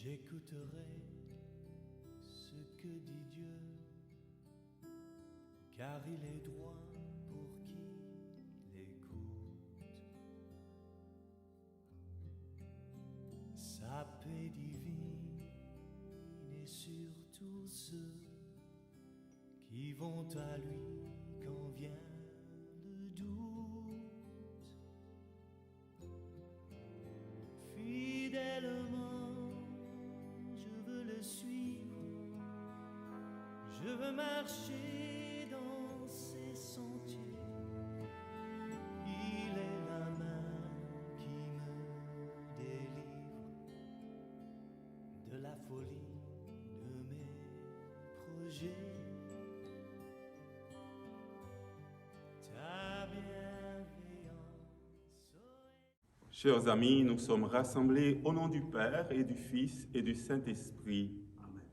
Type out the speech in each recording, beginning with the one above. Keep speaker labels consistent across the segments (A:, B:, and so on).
A: J'écouterai ce que dit Dieu, car il est droit pour qui l'écoute. Sa paix divine est sur tous ceux qui vont à lui quand vient le doute. Fidèlement, je veux le suivre, je veux marcher dans ses sentiers. Il est la main qui me délivre de la folie de mes projets. Ta bienveillance.
B: Chers amis, nous sommes rassemblés au nom du Père et du Fils et du Saint-Esprit.
C: Amen.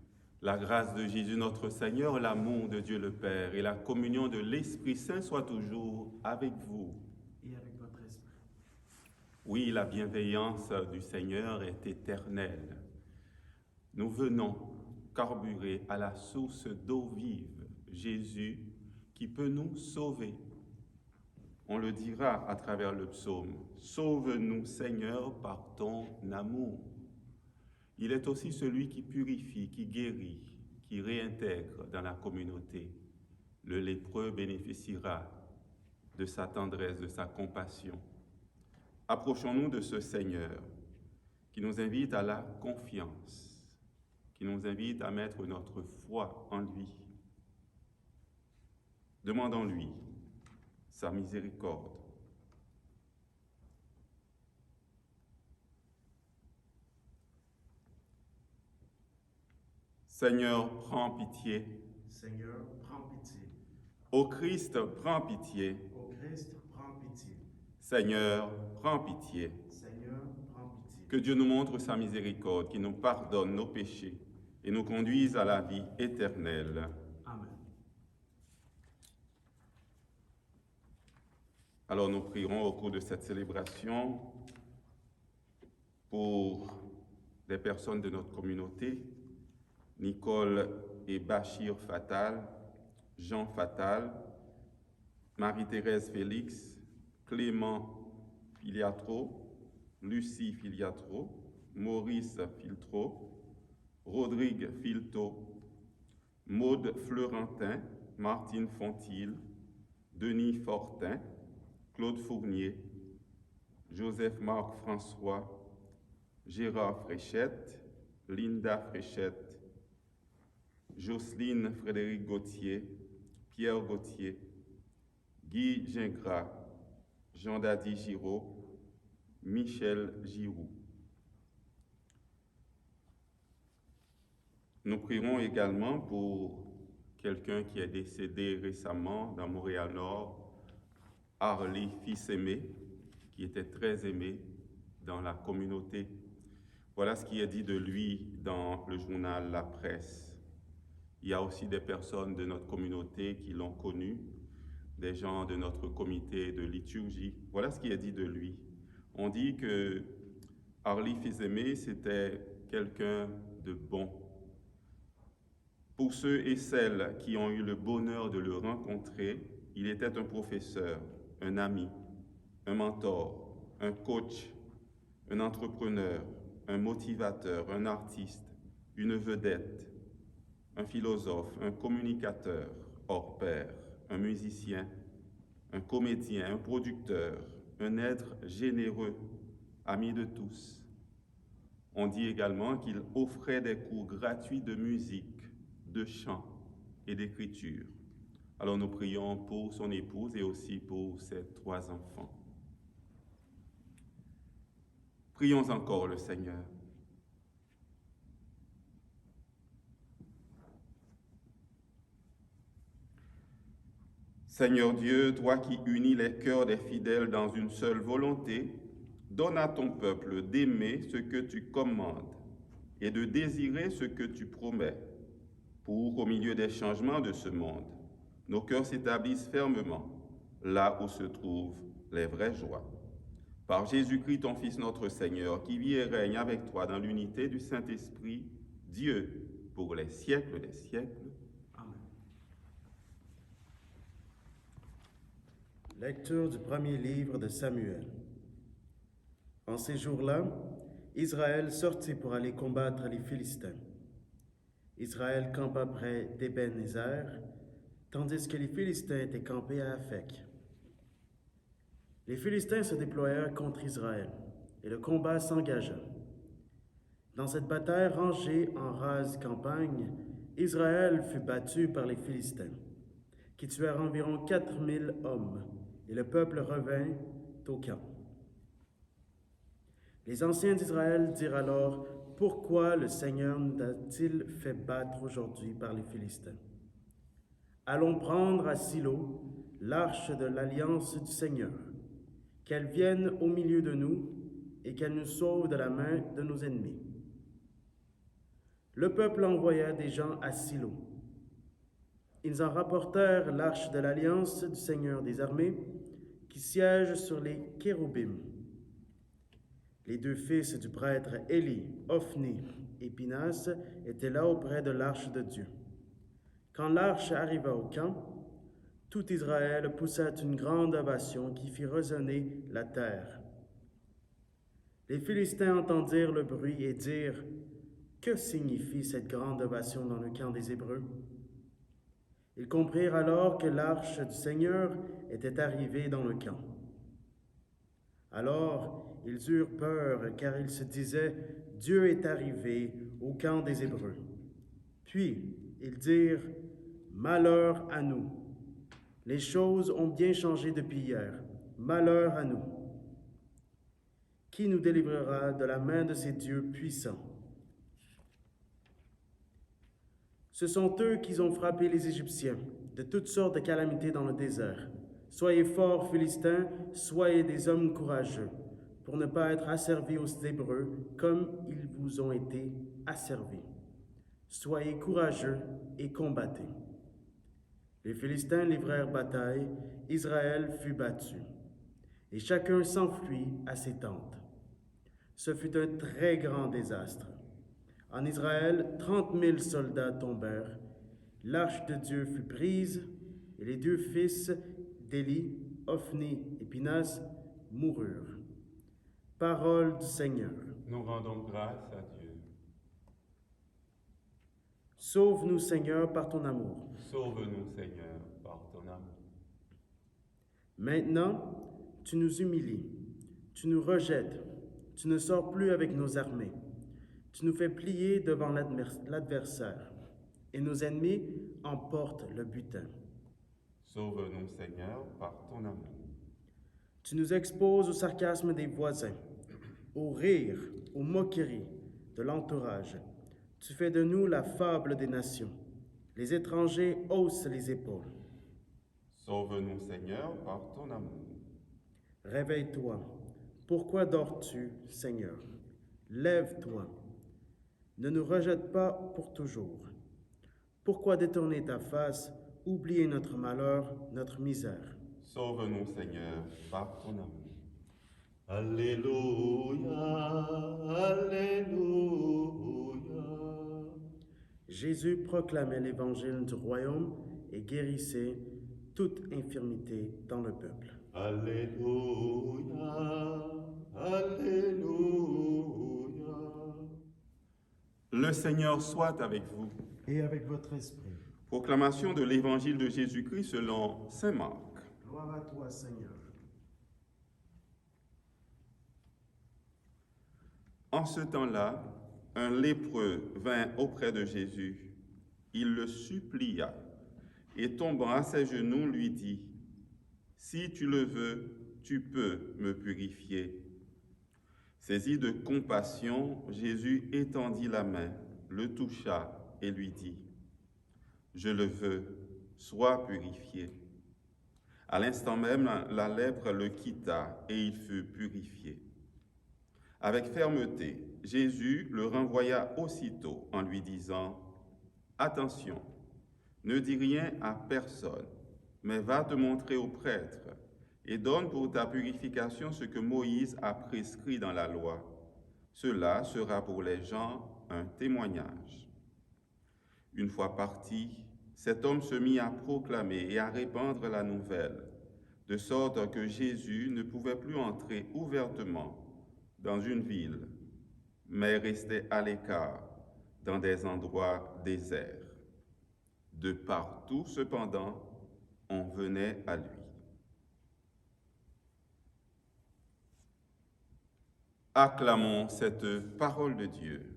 B: La grâce de Jésus notre Seigneur, l'amour de Dieu le Père et la communion de l'Esprit Saint soient toujours avec vous.
C: Et avec votre esprit.
B: Oui, la bienveillance du Seigneur est éternelle. Nous venons carburer à la source d'eau vive, Jésus, qui peut nous sauver. On le dira à travers le psaume, « Sauve-nous, Seigneur, par ton amour ». Il est aussi celui qui purifie, qui guérit, qui réintègre dans la communauté. Le lépreux bénéficiera de sa tendresse, de sa compassion. Approchons-nous de ce Seigneur qui nous invite à la confiance, qui nous invite à mettre notre foi en lui. Demandons-lui sa miséricorde. Seigneur, prends pitié.
C: Seigneur, prends pitié.
B: Ô Christ, prends pitié.
C: Ô Christ, prends pitié.
B: Seigneur, prends pitié.
C: Seigneur, prends pitié.
B: Que Dieu nous montre sa miséricorde, qu'il nous pardonne nos péchés et nous conduise à la vie éternelle.
C: Amen.
B: Alors nous prierons au cours de cette célébration pour des personnes de notre communauté, Nicole et Bachir Fatal, Jean Fatal, Marie-Thérèse Félix, Clément Filiatro, Lucie Filiatro, Maurice Filtro, Rodrigue Filto, Maude Fleurentin, Martine Fontil, Denis Fortin, Claude Fournier, Joseph-Marc François, Gérard Fréchette, Linda Fréchette, Jocelyne Frédéric Gauthier, Pierre Gauthier, Guy Gingras, Jean-Dady Giraud, Michel Giroux. Nous prierons également pour quelqu'un qui est décédé récemment dans Montréal-Nord, Harley Fils-Aimé, qui était très aimé dans la communauté. Voilà ce qui est dit de lui dans le journal La Presse. Il y a aussi des personnes de notre communauté qui l'ont connu, des gens de notre comité de liturgie. Voilà ce qui est dit de lui. On dit que Harley Fils-Aimé, c'était quelqu'un de bon. Pour ceux et celles qui ont eu le bonheur de le rencontrer, il était un professeur, un ami, un mentor, un coach, un entrepreneur, un motivateur, un artiste, une vedette, un philosophe, un communicateur hors pair, un musicien, un comédien, un producteur, un être généreux, ami de tous. On dit également qu'il offrait des cours gratuits de musique, de chant et d'écriture. Alors nous prions pour son épouse et aussi pour ses 3 enfants. Prions encore le Seigneur. Seigneur Dieu, toi qui unis les cœurs des fidèles dans une seule volonté, donne à ton peuple d'aimer ce que tu commandes et de désirer ce que tu promets, pour, au milieu des changements de ce monde, nos cœurs s'établissent fermement là où se trouvent les vraies joies. Par Jésus-Christ, ton Fils, notre Seigneur, qui vit et règne avec toi dans l'unité du Saint-Esprit, Dieu, pour les siècles des siècles.
C: Amen.
D: Lecture du premier livre de Samuel. En ces jours-là, Israël sortit pour aller combattre les Philistins. Israël campa près d'Ébén-Ézer, tandis que les Philistins étaient campés à Aphek. Les Philistins se déployèrent contre Israël, et le combat s'engagea. Dans cette bataille rangée en rase campagne, Israël fut battu par les Philistins, qui tuèrent environ 4000 hommes, et le peuple revint au camp. Les anciens d'Israël dirent alors, « Pourquoi le Seigneur nous a-t-il fait battre aujourd'hui par les Philistins? Allons prendre à Silo l'arche de l'alliance du Seigneur, qu'elle vienne au milieu de nous et qu'elle nous sauve de la main de nos ennemis. » Le peuple envoya des gens à Silo. Ils en rapportèrent l'arche de l'alliance du Seigneur des armées, qui siège sur les Kéroubim. Les deux fils du prêtre Élie, Ophni et Pinas, étaient là auprès de l'arche de Dieu. Quand l'arche arriva au camp, tout Israël poussa une grande ovation qui fit résonner la terre. Les Philistins entendirent le bruit et dirent, « Que signifie cette grande ovation dans le camp des Hébreux? » Ils comprirent alors que l'arche du Seigneur était arrivée dans le camp. Alors ils eurent peur, car ils se disaient, « Dieu est arrivé au camp des Hébreux. » Puis ils dirent, « Malheur à nous! Les choses ont bien changé depuis hier. Malheur à nous! Qui nous délivrera de la main de ces dieux puissants? Ce sont eux qui ont frappé les Égyptiens de toutes sortes de calamités dans le désert. Soyez forts, Philistins, soyez des hommes courageux, pour ne pas être asservis aux Hébreux comme ils vous ont été asservis. Soyez courageux et combattez. » Les Philistins livrèrent bataille, Israël fut battu, et chacun s'enfuit à ses tentes. Ce fut un très grand désastre. En Israël, 30 000 soldats tombèrent, l'arche de Dieu fut prise, et les deux fils d'Élie, Ophni et Pinas, moururent. Parole du Seigneur.
B: Nous rendons grâce à Dieu.
D: Sauve-nous, Seigneur, par ton amour.
B: Sauve-nous, Seigneur, par ton amour.
D: Maintenant, tu nous humilies, tu nous rejettes, tu ne sors plus avec nos armées. Tu nous fais plier devant l'adversaire, et nos ennemis emportent le butin.
B: Sauve-nous, Seigneur, par ton amour.
D: Tu nous exposes au sarcasme des voisins, au rire, aux moqueries de l'entourage. Tu fais de nous la fable des nations. Les étrangers haussent les épaules.
B: Sauve-nous, Seigneur, par ton amour.
D: Réveille-toi. Pourquoi dors-tu, Seigneur? Lève-toi. Ne nous rejette pas pour toujours. Pourquoi détourner ta face, oublier notre malheur, notre misère?
B: Sauve-nous, Seigneur, par ton amour.
A: Alléluia, Alléluia.
D: Jésus proclamait l'évangile du royaume et guérissait toute infirmité dans le peuple.
A: Alléluia, Alléluia.
B: Le Seigneur soit avec vous.
C: Et avec votre esprit.
B: Proclamation de l'évangile de Jésus-Christ selon saint Marc.
C: Gloire à toi, Seigneur.
B: En ce temps-là, un lépreux vint auprès de Jésus. Il le supplia et tombant à ses genoux lui dit, « Si tu le veux, tu peux me purifier. » Saisi de compassion, Jésus étendit la main, le toucha et lui dit, « Je le veux, sois purifié. » À l'instant même, la lèpre le quitta et il fut purifié. Avec fermeté, Jésus le renvoya aussitôt en lui disant, « Attention, ne dis rien à personne, mais va te montrer au prêtre et donne pour ta purification ce que Moïse a prescrit dans la loi. Cela sera pour les gens un témoignage. Une fois parti, cet homme se mit à proclamer et à répandre la nouvelle, de sorte que Jésus ne pouvait plus entrer ouvertement dans une ville, mais restait à l'écart dans des endroits déserts. De partout, cependant, on venait à lui. Acclamons cette parole de Dieu.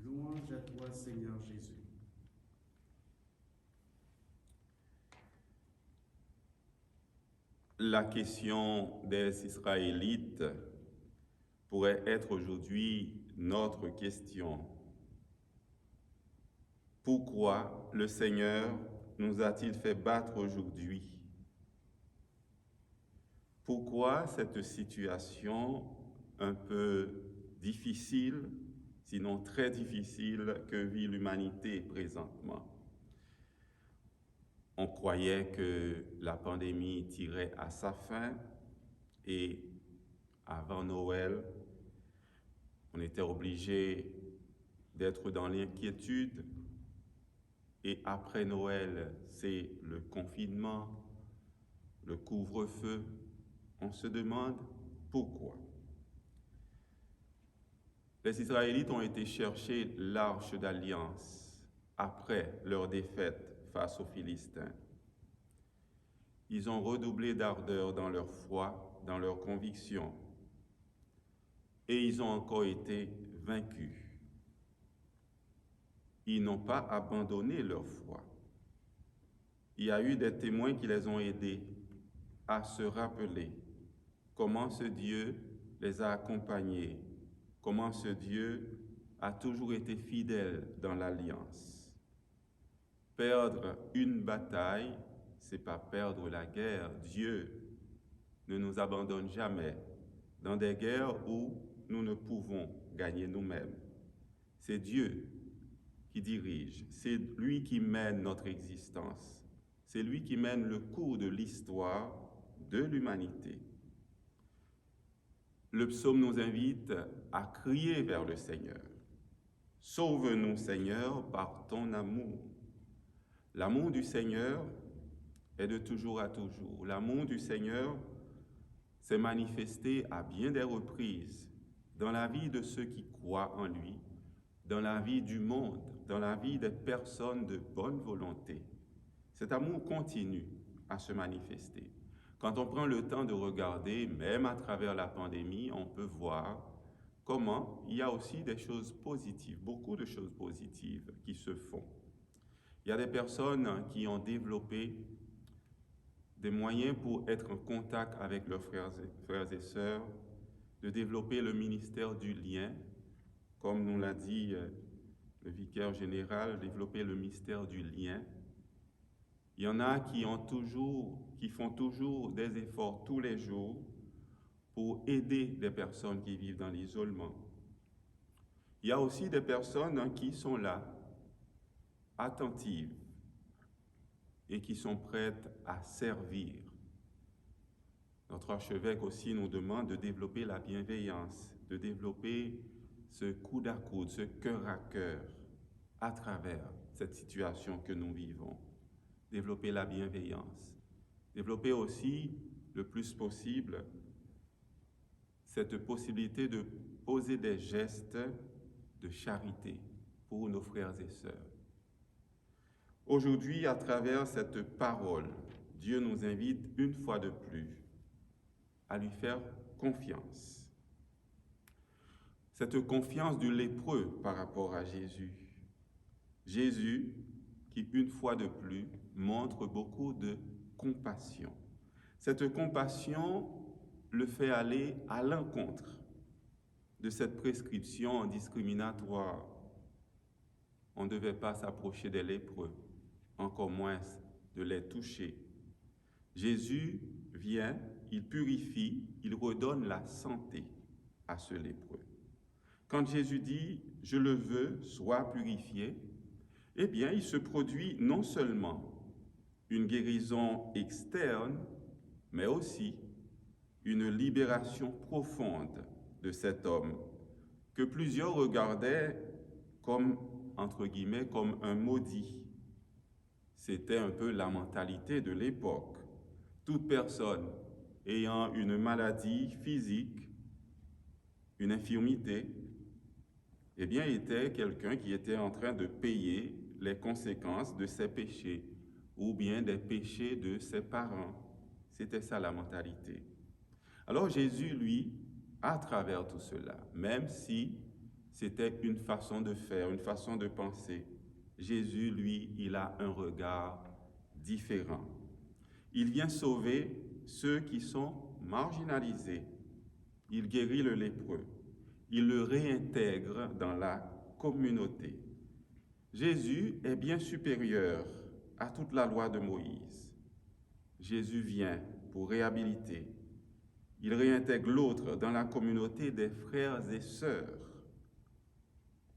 D: Louange à toi, Seigneur Jésus.
B: La question des Israélites pourrait être aujourd'hui notre question. Pourquoi le Seigneur nous a-t-il fait battre aujourd'hui? Pourquoi cette situation un peu difficile, sinon très difficile, que vit l'humanité présentement? On croyait que la pandémie tirait à sa fin et avant Noël, on était obligé d'être dans l'inquiétude. Et après Noël, c'est le confinement, le couvre-feu. On se demande pourquoi. Les Israélites ont été chercher l'arche d'alliance après leur défaite face aux Philistins. Ils ont redoublé d'ardeur dans leur foi, dans leurs convictions, et ils ont encore été vaincus. Ils n'ont pas abandonné leur foi. Il y a eu des témoins qui les ont aidés à se rappeler comment ce Dieu les a accompagnés, comment ce Dieu a toujours été fidèle dans l'alliance. Perdre une bataille, c'est pas perdre la guerre. Dieu ne nous abandonne jamais dans des guerres où nous ne pouvons gagner nous-mêmes. C'est Dieu qui dirige, c'est lui qui mène notre existence, c'est lui qui mène le cours de l'histoire de l'humanité. Le psaume nous invite à crier vers le Seigneur. Sauve-nous, Seigneur, par ton amour. L'amour du Seigneur est de toujours à toujours. L'amour du Seigneur s'est manifesté à bien des reprises dans la vie de ceux qui croient en lui, dans la vie du monde, dans la vie des personnes de bonne volonté. Cet amour continue à se manifester. Quand on prend le temps de regarder, même à travers la pandémie, on peut voir comment il y a aussi des choses positives, beaucoup de choses positives qui se font. Il y a des personnes qui ont développé des moyens pour être en contact avec leurs frères et sœurs, de développer le ministère du lien, comme nous l'a dit le vicaire général, développer le mystère du lien. Il y en a qui font toujours des efforts tous les jours pour aider des personnes qui vivent dans l'isolement. Il y a aussi des personnes qui sont là, attentives, et qui sont prêtes à servir. Notre archevêque aussi nous demande de développer la bienveillance, de développer ce coude à coude, ce cœur à cœur, à travers cette situation que nous vivons. Développer la bienveillance. Développer aussi, le plus possible, cette possibilité de poser des gestes de charité pour nos frères et sœurs. Aujourd'hui, à travers cette parole, Dieu nous invite une fois de plus à lui faire confiance. Cette confiance du lépreux par rapport à Jésus. Jésus qui, une fois de plus, montre beaucoup de compassion. Cette compassion le fait aller à l'encontre de cette prescription discriminatoire. On ne devait pas s'approcher des lépreux, encore moins de les toucher. Jésus vient, il purifie, il redonne la santé à ce lépreux. Quand Jésus dit « Je le veux, sois purifié », eh bien, il se produit non seulement une guérison externe, mais aussi une libération profonde de cet homme que plusieurs regardaient comme, entre guillemets, comme un maudit. C'était un peu la mentalité de l'époque. Toute personne ayant une maladie physique, une infirmité, eh bien, était quelqu'un qui était en train de payer les conséquences de ses péchés ou bien des péchés de ses parents. C'était ça la mentalité. Alors Jésus, lui, à travers tout cela, même si c'était une façon de faire, une façon de penser, Jésus, lui, il a un regard différent. Il vient sauver ceux qui sont marginalisés. Il guérit le lépreux. Il le réintègre dans la communauté. Jésus est bien supérieur à toute la loi de Moïse. Jésus vient pour réhabiliter. Il réintègre l'autre dans la communauté des frères et sœurs.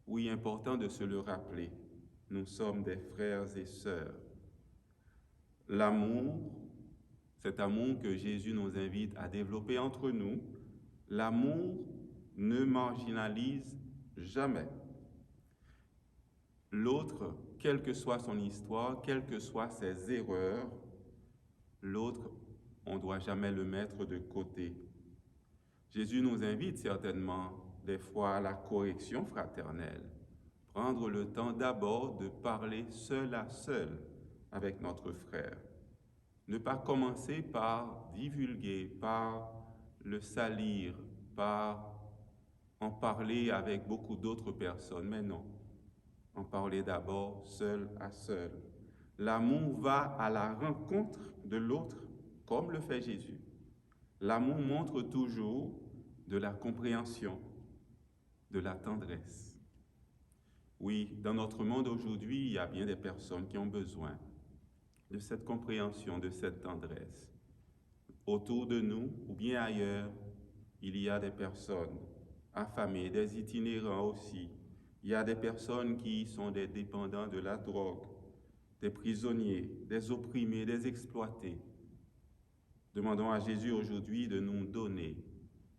B: Oui, important de se le rappeler, nous sommes des frères et sœurs. L'amour, cet amour que Jésus nous invite à développer entre nous, l'amour ne marginalise jamais. L'autre, quelle que soit son histoire, quelles que soient ses erreurs, l'autre, on ne doit jamais le mettre de côté. Jésus nous invite certainement des fois à la correction fraternelle, prendre le temps d'abord de parler seul à seul avec notre frère. Ne pas commencer par divulguer, par le salir, par en parler avec beaucoup d'autres personnes, mais non. En parler d'abord seul à seul. L'amour va à la rencontre de l'autre, comme le fait Jésus. L'amour montre toujours de la compréhension, de la tendresse. Oui, dans notre monde aujourd'hui, il y a bien des personnes qui ont besoin de cette compréhension, de cette tendresse. Autour de nous, ou bien ailleurs, il y a des personnes affamées, des itinérants aussi. Il y a des personnes qui sont des dépendants de la drogue, des prisonniers, des opprimés, des exploités. Demandons à Jésus aujourd'hui de nous donner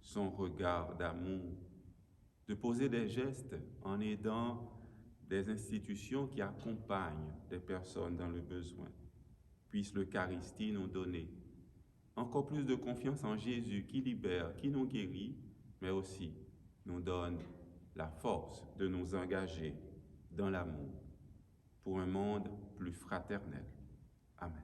B: son regard d'amour, de poser des gestes en aidant des institutions qui accompagnent des personnes dans le besoin. Puisse l'Eucharistie nous donner encore plus de confiance en Jésus qui libère, qui nous guérit, mais aussi nous donne la force de nous engager dans l'amour pour un monde plus fraternel. Amen.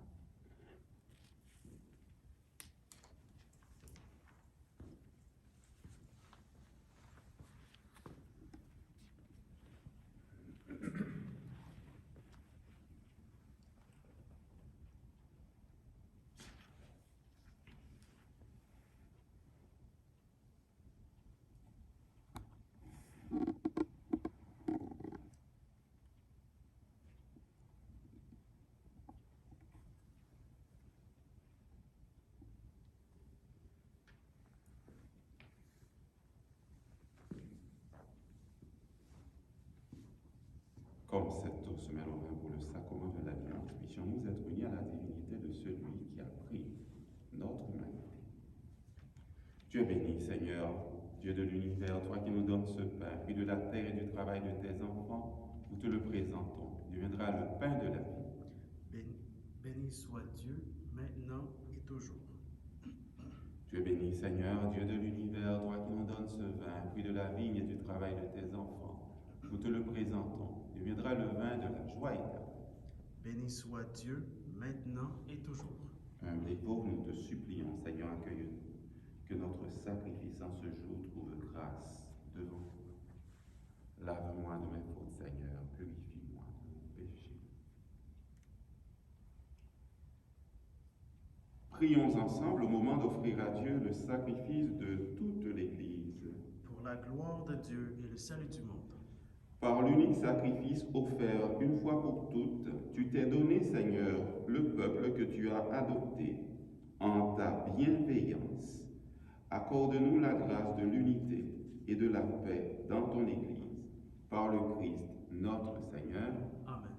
B: Comme cette eau se mêle au vin pour le sacrement de l'alliance, puissions-nous être unis à la divinité de celui qui a pris notre humanité. Dieu béni, Seigneur, Dieu de l'univers, toi qui nous donnes ce pain, fruit de la terre et du travail de tes enfants, nous te le présentons. Deviendra le pain de la vie.
D: Béni soit Dieu, maintenant et toujours.
B: Dieu béni, Seigneur, Dieu de l'univers, toi qui nous donnes ce vin, fruit de la vigne et du travail de tes enfants, nous te le présentons. Deviendra le vin de la joie éternelle.
D: Béni soit Dieu, maintenant et toujours.
B: Humbles et pauvres, nous te supplions, Seigneur, accueille-nous. Que notre sacrifice en ce jour trouve grâce devant toi. Lave-moi de mes fautes, Seigneur, purifie-moi de mon péché. Prions ensemble au moment d'offrir à Dieu le sacrifice de toute l'Église.
D: Pour la gloire de Dieu et le salut du monde.
B: Par l'unique sacrifice offert une fois pour toutes, tu t'es donné, Seigneur, le peuple que tu as adopté en ta bienveillance. Accorde-nous la grâce de l'unité et de la paix dans ton Église. Par le Christ, notre Seigneur.
D: Amen.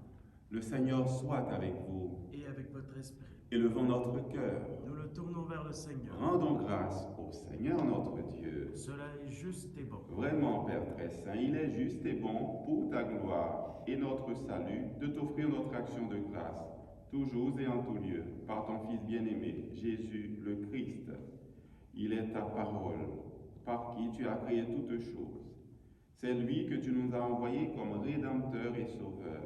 B: Le Seigneur soit avec vous
D: Et avec votre esprit.
B: Élevons notre cœur.
D: Nous le tournons vers le Seigneur.
B: Rendons grâce au Seigneur notre Dieu.
D: Cela est juste et bon.
B: Vraiment, Père très saint, il est juste et bon pour ta gloire et notre salut de t'offrir notre action de grâce, toujours et en tout lieu, par ton Fils bien-aimé, Jésus le Christ. Il est ta parole, par qui tu as créé toutes choses. C'est lui que tu nous as envoyé comme Rédempteur et Sauveur.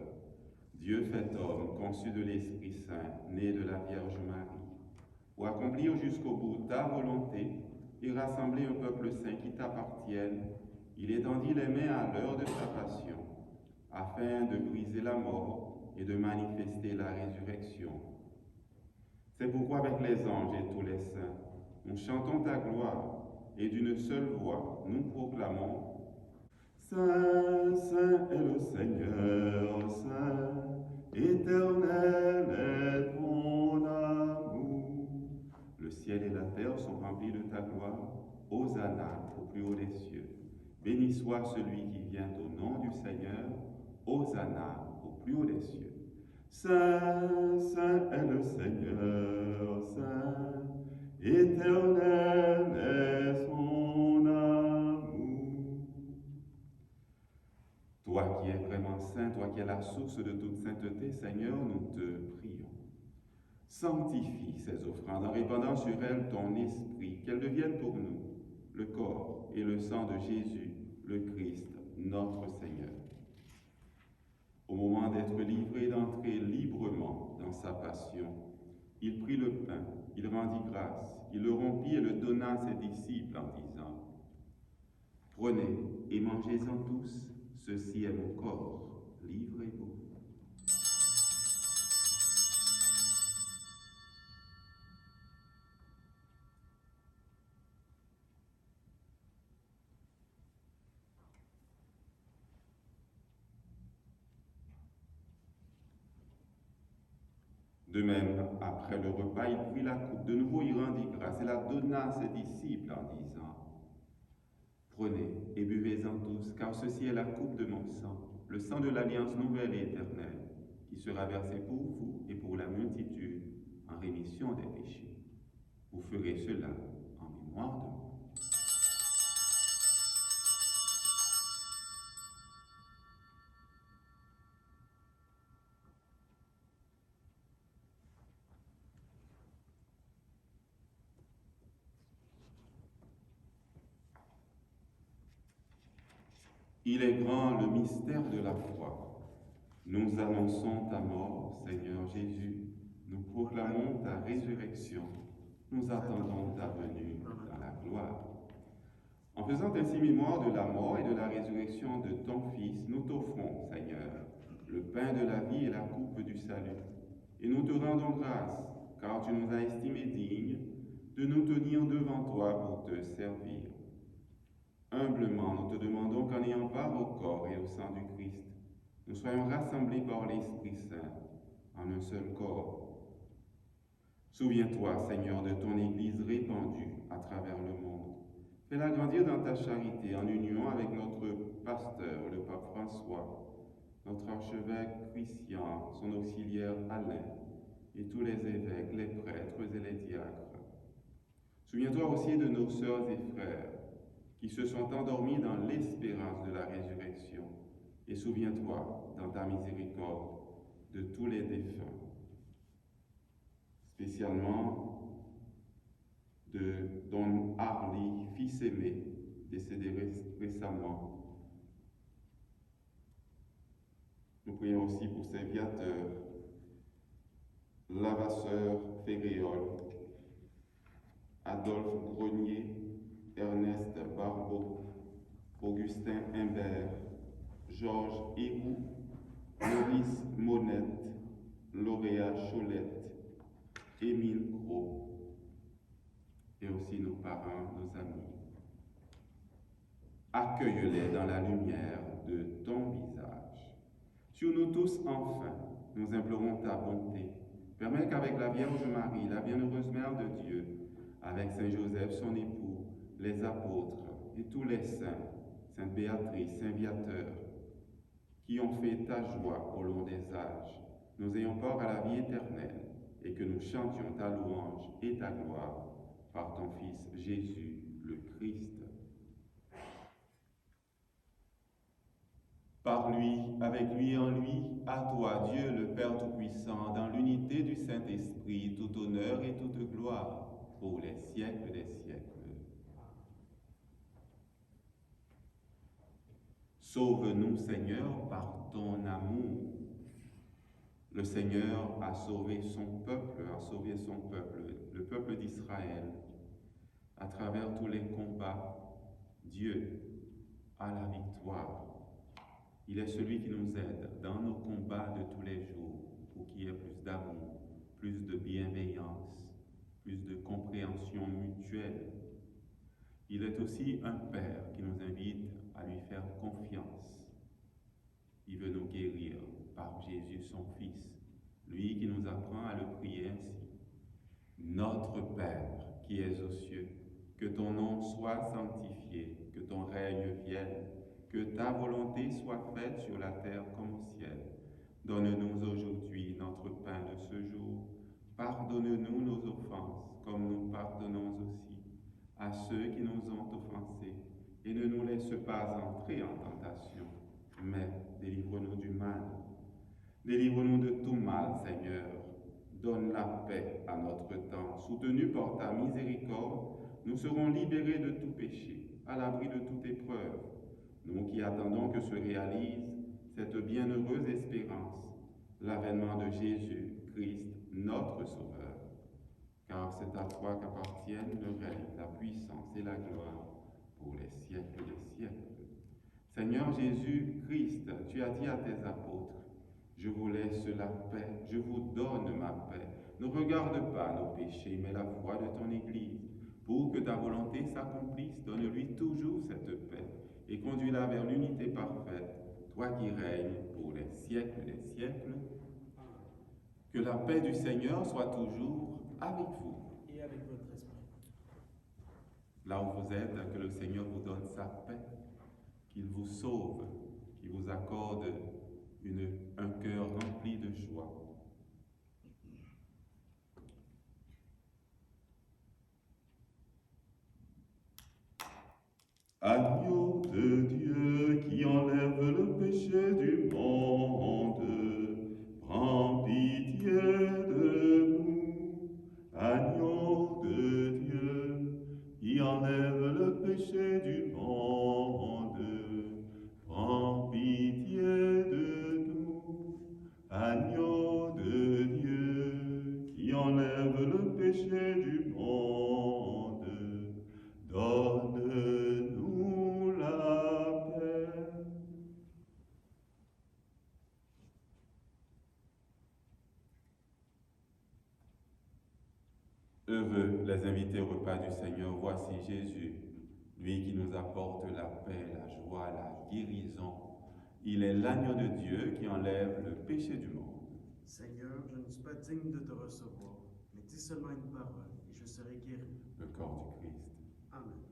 B: Dieu fait homme, conçu de l'Esprit Saint, né de la Vierge Marie, pour accomplir jusqu'au bout ta volonté et rassembler un peuple saint qui t'appartienne, il étendit les mains à l'heure de sa passion, afin de briser la mort et de manifester la résurrection. C'est pourquoi avec les anges et tous les saints, nous chantons ta gloire, et d'une seule voix, nous proclamons Saint, Saint est le Seigneur, Saint, éternel est ton amour. Le ciel et la terre sont remplis de ta gloire. Hosanna au plus haut des cieux. Béni soit celui qui vient au nom du Seigneur. Hosanna au plus haut des cieux. Saint, Saint est le Seigneur, Saint, éternel est son amour. Toi qui es vraiment saint, toi qui es la source de toute sainteté, Seigneur, nous te prions. Sanctifie ces offrandes en répandant sur elles ton esprit, qu'elles deviennent pour nous le corps et le sang de Jésus, le Christ, notre Seigneur. Au moment d'être livré et d'entrer librement dans sa passion, il prit le pain, il rendit grâce, il le rompit et le donna à ses disciples en disant « Prenez et mangez-en tous, ceci est mon corps, livrez-vous. » De même, après le repas, il prit la coupe. De nouveau, il rendit grâce et la donna à ses disciples en disant « Prenez et buvez-en tous, car ceci est la coupe de mon sang, le sang de l'alliance nouvelle et éternelle, qui sera versé pour vous et pour la multitude en rémission des péchés. Vous ferez cela en mémoire de moi. » Il est grand le mystère de la foi. Nous annonçons ta mort, Seigneur Jésus. Nous proclamons ta résurrection. Nous attendons ta venue dans la gloire. En faisant ainsi mémoire de la mort et de la résurrection de ton Fils, nous t'offrons, Seigneur, le pain de la vie et la coupe du salut. Et nous te rendons grâce, car tu nous as estimés dignes de nous tenir devant toi pour te servir. Humblement, nous te demandons qu'en ayant part au corps et au sang du Christ, nous soyons rassemblés par l'Esprit Saint en un seul corps. Souviens-toi, Seigneur, de ton Église répandue à travers le monde. Fais-la grandir dans ta charité en union avec notre pasteur, le pape François, notre archevêque Christian, son auxiliaire Alain, et tous les évêques, les prêtres et les diacres. Souviens-toi aussi de nos sœurs et frères qui se sont endormis dans l'espérance de la résurrection. Et souviens-toi, dans ta miséricorde, de tous les défunts, spécialement de Don Harley, fils aimé, décédé récemment. Nous prions aussi pour ses viateurs, Lavasseur Féréol, Adolphe Grenier, Ernest Barbeau, Augustin Imbert, Georges Héroux, Maurice Monette, Lauréat Cholette, Émile Gros, et aussi nos parents, nos amis. Accueille-les dans la lumière de ton visage. Sur nous tous, enfin, nous implorons ta bonté. Permets qu'avec la Vierge Marie, la bienheureuse Mère de Dieu, avec Saint Joseph, son époux, les apôtres et tous les saints, Sainte Béatrice, Saint Viateur, qui ont fait ta joie au long des âges, nous ayons part à la vie éternelle et que nous chantions ta louange et ta gloire par ton Fils Jésus, le Christ. Par lui, avec lui et en lui, à toi, Dieu le Père Tout-Puissant, dans l'unité du Saint-Esprit, tout honneur et toute gloire, pour les siècles des siècles. Sauve-nous, Seigneur, par ton amour. Le Seigneur a sauvé son peuple, le peuple d'Israël, à travers tous les combats. Dieu a la victoire. Il est celui qui nous aide dans nos combats de tous les jours pour qu'il y ait plus d'amour, plus de bienveillance, plus de compréhension mutuelle. Il est aussi un Père qui nous invite à lui faire confiance. Il veut nous guérir par Jésus, son Fils, lui qui nous apprend à le prier ainsi. Notre Père qui es aux cieux, que ton nom soit sanctifié, que ton règne vienne, que ta volonté soit faite sur la terre comme au ciel. Donne-nous aujourd'hui notre pain de ce jour. Pardonne-nous nos offenses, comme nous pardonnons aussi à ceux qui nous ont offensés. Et ne nous laisse pas entrer en tentation, mais délivre-nous du mal. Délivre-nous de tout mal, Seigneur. Donne la paix à notre temps. Soutenus par ta miséricorde, nous serons libérés de tout péché, à l'abri de toute épreuve. Nous qui attendons que se réalise cette bienheureuse espérance, l'avènement de Jésus-Christ, notre Sauveur. Car c'est à toi qu'appartiennent le règne, la puissance et la gloire pour les siècles des siècles. Seigneur Jésus-Christ, tu as dit à tes apôtres, je vous laisse la paix, je vous donne ma paix. Ne regarde pas nos péchés, mais la foi de ton Église. Pour que ta volonté s'accomplisse, donne-lui toujours cette paix et conduis-la vers l'unité parfaite, toi qui règnes pour les siècles des siècles. Que la paix du Seigneur soit toujours avec vous.
D: Et avec votre esprit.
B: Là où vous êtes, que le Seigneur vous donne sa paix, qu'il vous sauve, qu'il vous accorde un cœur rempli de joie. Agneau de Dieu qui enlève le péché du monde, prends pitié de nous. Agneau de Dieu qui enlève le péché du monde, prends pitié de nous. Agneau de Dieu qui enlève le péché du monde, donne-nous la paix. Heureux les invités au repas du Seigneur, voici Jésus, lui qui nous apporte la paix, la joie, la guérison. Il est l'agneau de Dieu qui enlève le péché du monde.
D: Seigneur, je ne suis pas digne de te recevoir, mais dis seulement une parole et je serai guéri.
B: Le corps du Christ.
D: Amen.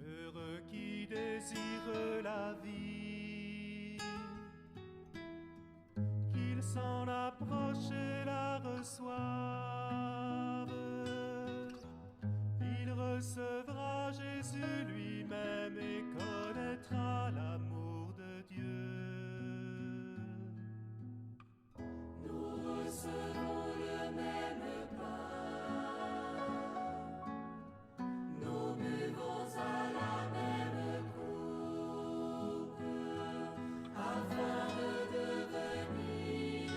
A: Heureux qui désire la vie, qu'il s'en approche et la reçoive. Il recevra Jésus lui-même et connaîtra l'amour de Dieu. Nous recevons le même pain, nous buvons à la même coupe, afin de devenir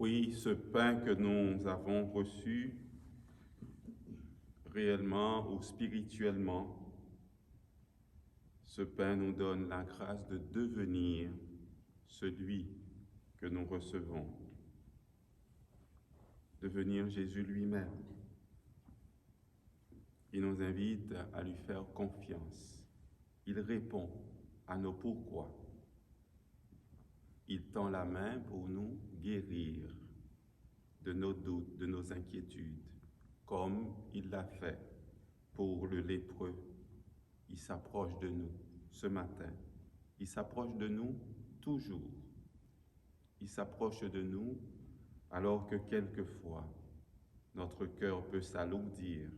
B: oui, ce pain que nous avons reçu réellement ou spirituellement, ce pain nous donne la grâce de devenir celui que nous recevons, devenir Jésus lui-même. Il nous invite à lui faire confiance. Il répond à nos pourquoi. Il tend la main pour nous guérir de nos doutes, de nos inquiétudes, comme il l'a fait pour le lépreux. Il s'approche de nous ce matin. Il s'approche de nous toujours. Il s'approche de nous alors que quelquefois notre cœur peut s'alourdir.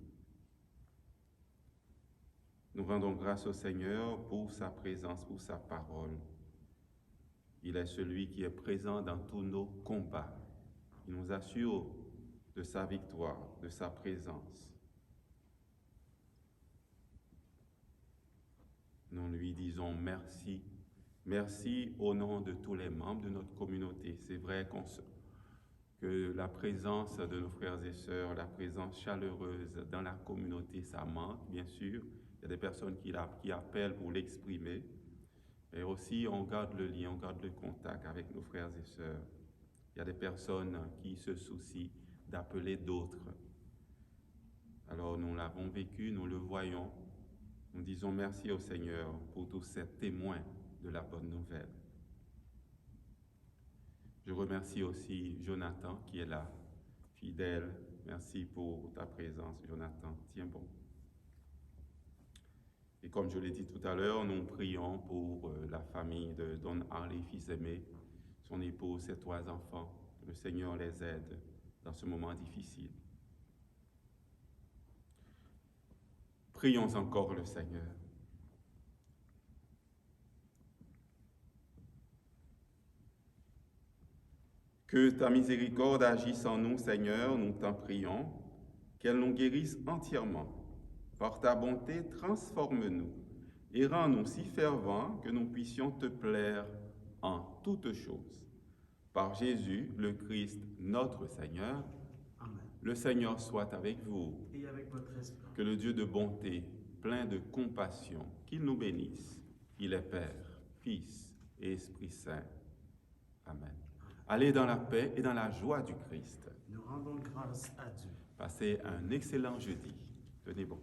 B: Nous rendons grâce au Seigneur pour sa présence, pour sa parole. Il est celui qui est présent dans tous nos combats. Il nous assure de sa victoire, de sa présence. Nous lui disons merci. Merci au nom de tous les membres de notre communauté. C'est vrai que la présence de nos frères et sœurs, la présence chaleureuse dans la communauté, ça manque, bien sûr. Il y a des personnes qui appellent pour l'exprimer. Mais aussi, on garde le lien, on garde le contact avec nos frères et sœurs. Il y a des personnes qui se soucient d'appeler d'autres. Alors, nous l'avons vécu, nous le voyons. Nous disons merci au Seigneur pour tous ces témoins de la bonne nouvelle. Je remercie aussi Jonathan qui est là, fidèle. Merci pour ta présence, Jonathan. Tiens bon. Et comme je l'ai dit tout à l'heure, nous prions pour la famille de Don Harley, fils aimé, son épouse, ses 3 enfants. Le Seigneur les aide dans ce moment difficile. Prions encore le Seigneur. Que ta miséricorde agisse en nous, Seigneur, nous t'en prions, qu'elle nous guérisse entièrement. Par ta bonté, transforme-nous et rends-nous si fervents que nous puissions te plaire en toutes choses. Par Jésus, le Christ, notre Seigneur,
C: Amen.
B: le Seigneur soit avec vous.
C: Et avec votre esprit.
B: Que le Dieu de bonté, plein de compassion, qu'il nous bénisse. Il est Père, Fils et Esprit Saint. Amen. Allez dans la paix et dans la joie du Christ.
C: Nous rendons grâce à Dieu.
B: Passez un excellent jeudi. Tenez bon.